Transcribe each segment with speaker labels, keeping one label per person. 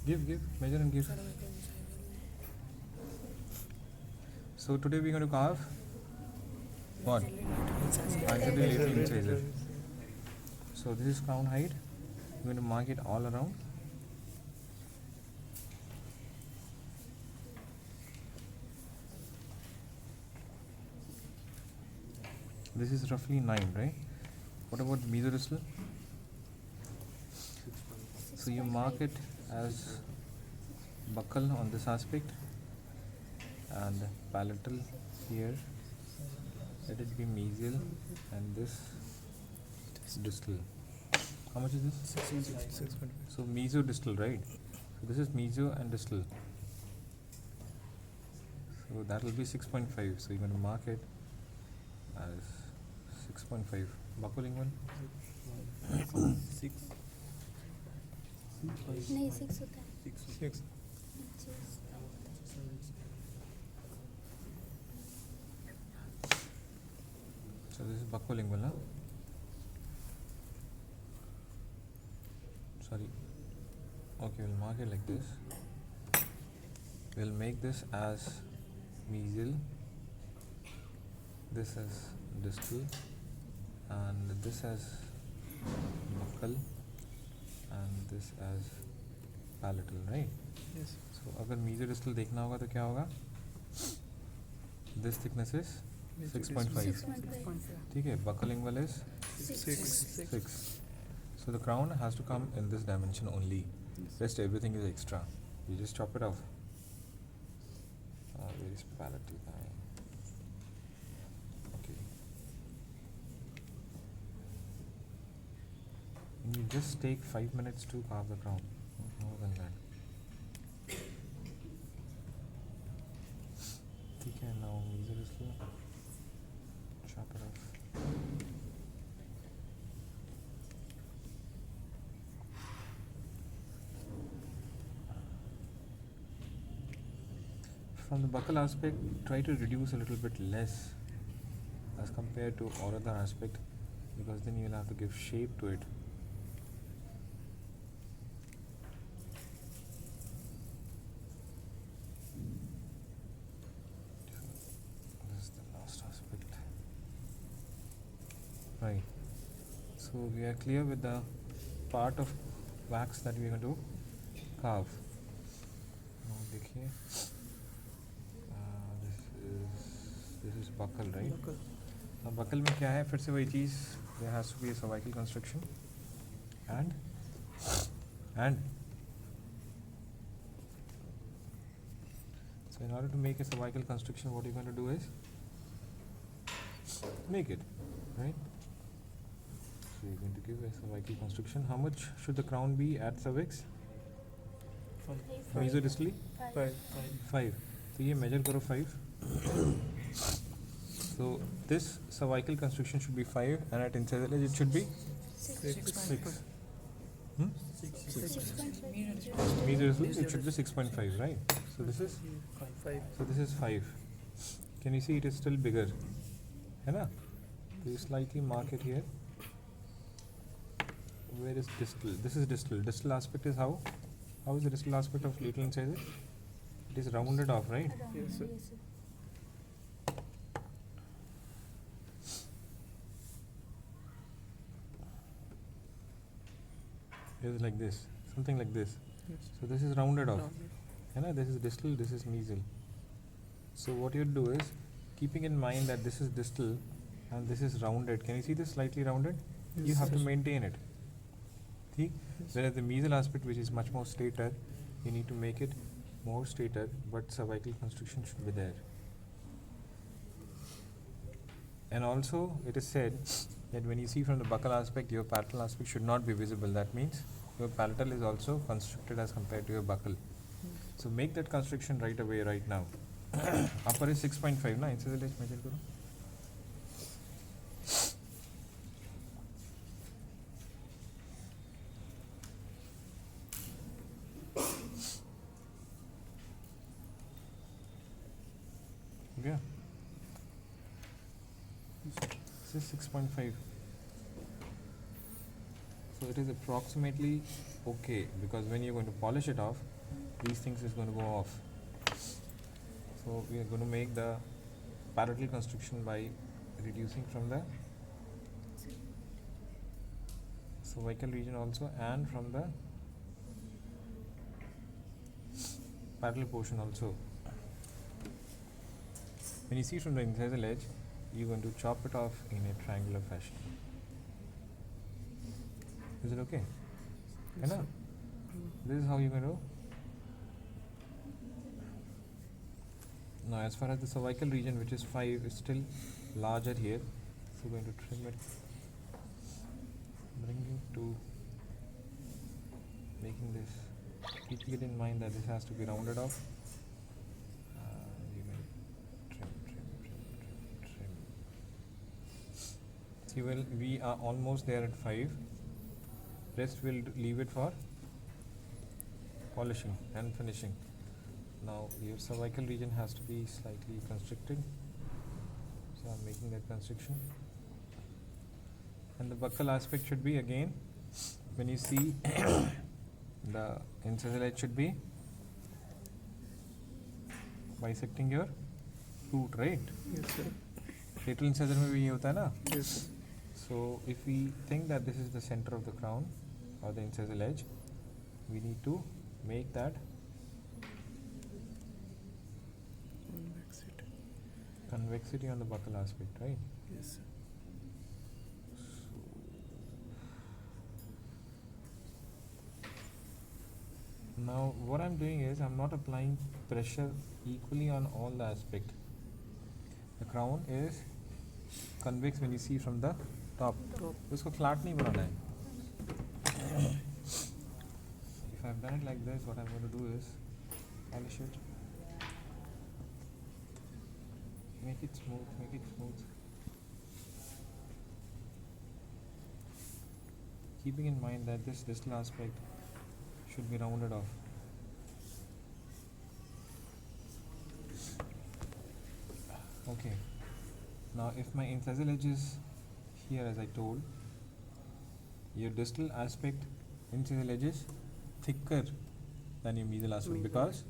Speaker 1: Give, measure and give. So today we're going to carve what? Maxillary lateral incisor. So this is crown height. We're going to mark it all around. This is roughly 9, right? What about mesodistal? So you mark it as buccal on this aspect and palatal here. Let it be mesial and this distal. How much is this? 6.5. So mesodistal, right? So this is meso and distal. So that will be 6.5. So you're going to mark it as 6.5. Buckling one? 6.
Speaker 2: नहीं 6 होता है
Speaker 1: 6. So this is buccolingual, huh? Sorry. Okay, we'll mark it like this. We'll make this as mesial, this as distal, and this as buccal, and this as palatal, right?
Speaker 3: Yes.
Speaker 1: So अगर mesodistal देखना होगा तो क्या होगा? This thickness is 6.5. ठीक है, buccolingual is 6. So the crown has to come in this dimension only. Rest everything is extra. You just chop it off. Where is palatal? Okay. And you just take 5 minutes to carve the crown. Not more than that. ठीक है, now mesodistal. Chop it off. From the buccal aspect, try to reduce a little bit less as compared to all other aspect, because then you'll have to give shape to it. This is the last aspect. Right. So we are clear with the part of wax that we are going to carve. Now देखिए. This is buccal, right?
Speaker 3: Buccal.
Speaker 1: Now buccal में क्या है? फिर से वही चीज़. There has to be a cervical construction and so in order to make a cervical construction, what you're going to do is make it, right? So you're going to give a cervical construction. How much should the crown be at cervix? Mesodistally? 5. So ये measure करो 5. So this cervical construction should be 5 and at incisor edge it should be 6. Mesodistally it should be 6.5, right? So this is
Speaker 3: 5.
Speaker 1: So this is 5. Can you see it is still bigger? है ना? So you slightly mark it here. Where is distal? This is distal. Distal aspect is how? How is the distal aspect of lateral incisor? It is rounded off, right?
Speaker 3: Yes, sir.
Speaker 1: It is like this, something like this.
Speaker 3: Yes.
Speaker 1: So this is rounded off. This is distal, this is mesial. So what you do is, keeping in mind that this is distal and this is rounded. Can you see this slightly rounded?
Speaker 3: Yes,
Speaker 1: You have to
Speaker 3: yes.
Speaker 1: maintain it. See?
Speaker 3: Yes.
Speaker 1: Whereas the mesial aspect, which is much more straighter, you need to make it more straighter, but cervical construction should be there. And also, it is said that when you see from the buccal aspect, your palatal aspect should not be visible. That means your palatal is also constricted as compared to your buccal. So make that constriction right away, right now. Upper is 6.5, na? Incisor edge measure karo. Okay. This is 6.5. So it is approximately okay, because when you're going to polish it off, these things is going to go off. So we are going to make the parallel construction by reducing from the cervical region also and from the parallel portion also. When you see from the incisor edge, you're going to chop it off in a triangular fashion. Is it okay?
Speaker 2: Yes,
Speaker 1: Enough? This is how you're going to. Now as far as the cervical region, which is 5, is still larger here, so we're going to trim it, bring it to making this, keeping it in mind that this has to be rounded off. You may trim. See, well, we are almost there at 5. Rest we'll leave it for polishing and finishing. Now your cervical region has to be slightly constricted, so I'm making that constriction. And the buccal aspect should be, again, when you see the incisor edge should be bisecting your root, right?
Speaker 2: Yes, sir.
Speaker 1: Lateral incisor में भी ये होता है ना?
Speaker 2: Yes, sir.
Speaker 1: So if we think that this is the center of the crown or the incisor edge, we need to make that convexity on the buccal aspect, right?
Speaker 2: Yes, sir.
Speaker 1: Now what I'm doing is I'm not applying pressure equally on all the aspect. The crown is convex when you see from the top. उसको flat नहीं बनाना है. If I've done it like this, what I'm going to do is polish it, make it smooth, keeping in mind that this distal aspect should be rounded off. Okay, now if my incisor edge is here, as I told, your distal aspect incisor edge is thicker than your medial aspect because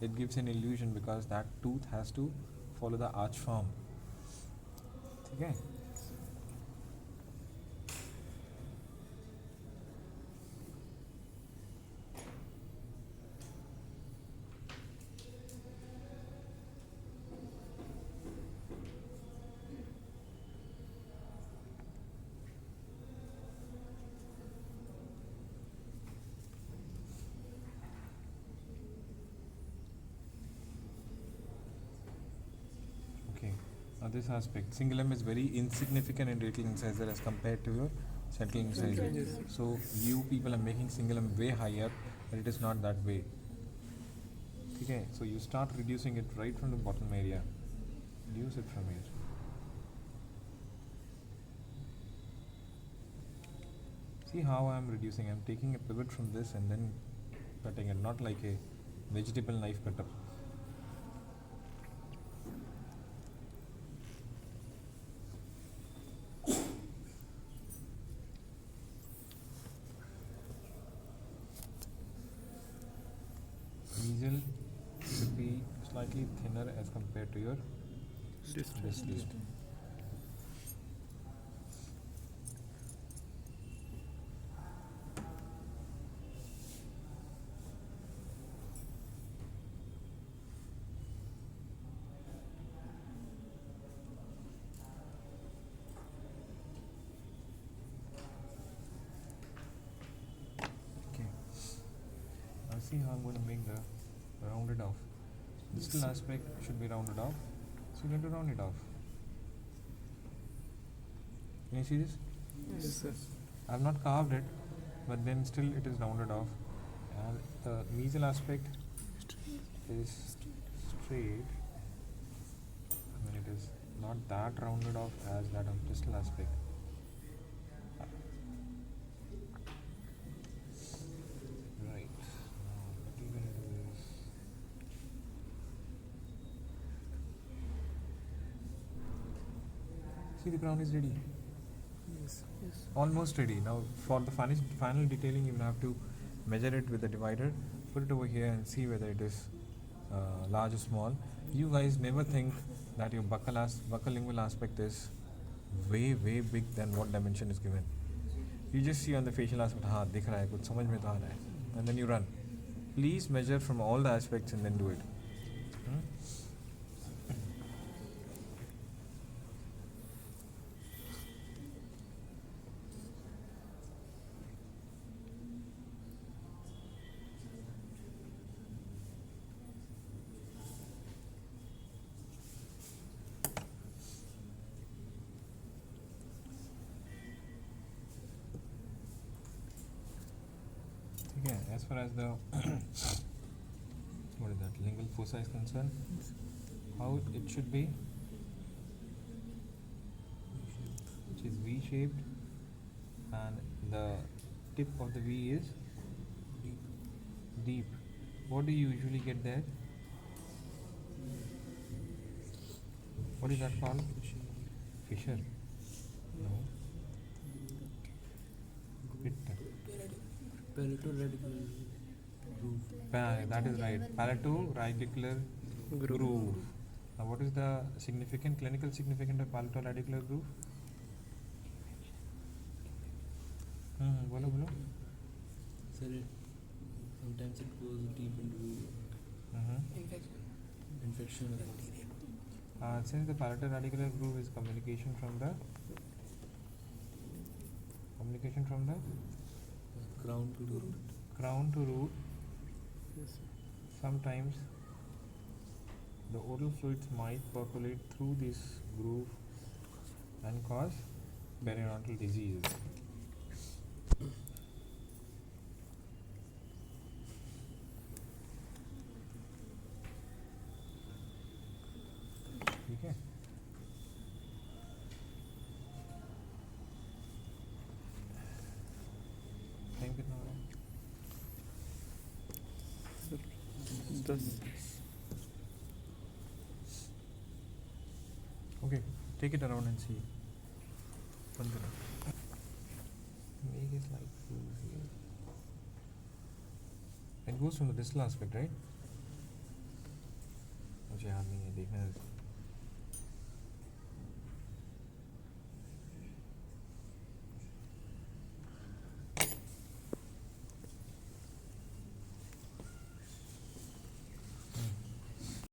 Speaker 1: it gives an illusion, because that tooth has to follow the arch form. Okay. Now this aspect, cingulum is very insignificant in lateral incisor as compared to your central incisor.
Speaker 2: Yes.
Speaker 1: So you people are making cingulum way higher, but it is not that way. Okay, so you start reducing it right from the bottom area. Reduce it from here. See how I am reducing. I am taking a pivot from this and then cutting it, not like a vegetable knife cutter. Mesial should be slightly thinner as compared to your distal. Okay. Now see how I'm going to make the rounded off. Distal aspect should be rounded off, so you're going to round it off. Can you see this?
Speaker 2: Yes, sir.
Speaker 1: I have not carved it, but then still it is rounded off. And the mesial aspect is straight. I mean, it is not that rounded off as that of distal aspect. Right. Now, what we're going to do is see the crown is ready.
Speaker 2: Yes. Yes.
Speaker 1: Almost ready. Now for the final detailing, you will have to measure it with the divider, put it over here and see whether it is large or small. You guys never think that your buccal lingual aspect is way big than what dimension is given. You just see on the facial aspect, हाँ दिख रहा है कुछ समझ में तो आ रहा है, and then you run. Please measure from all the aspects and then do it. Okay, as far as the what is that lingual fossa is concerned, how it should be, which is V-shaped, and the tip of the V is deep. What do you usually get there? What is that called? Fissure. No.
Speaker 2: Palato-radicular groove.
Speaker 1: That is right. Palato-radicular groove. Now, what is the clinical significance of palato-radicular groove? बोलो.
Speaker 2: Sir, sometimes it goes deep into infection of bacteria.
Speaker 1: Since the palato-radicular groove is communication from the crown to root.
Speaker 2: Yes, sir.
Speaker 1: Sometimes the oral fluids might percolate through this groove and cause periodontal disease. ठीक है. Time कितना हो रहा है?
Speaker 2: Sir, 10.
Speaker 1: Okay, take it around and see. Make it like here. It goes from the distal aspect, right? मुझे याद नहीं है, देखना है.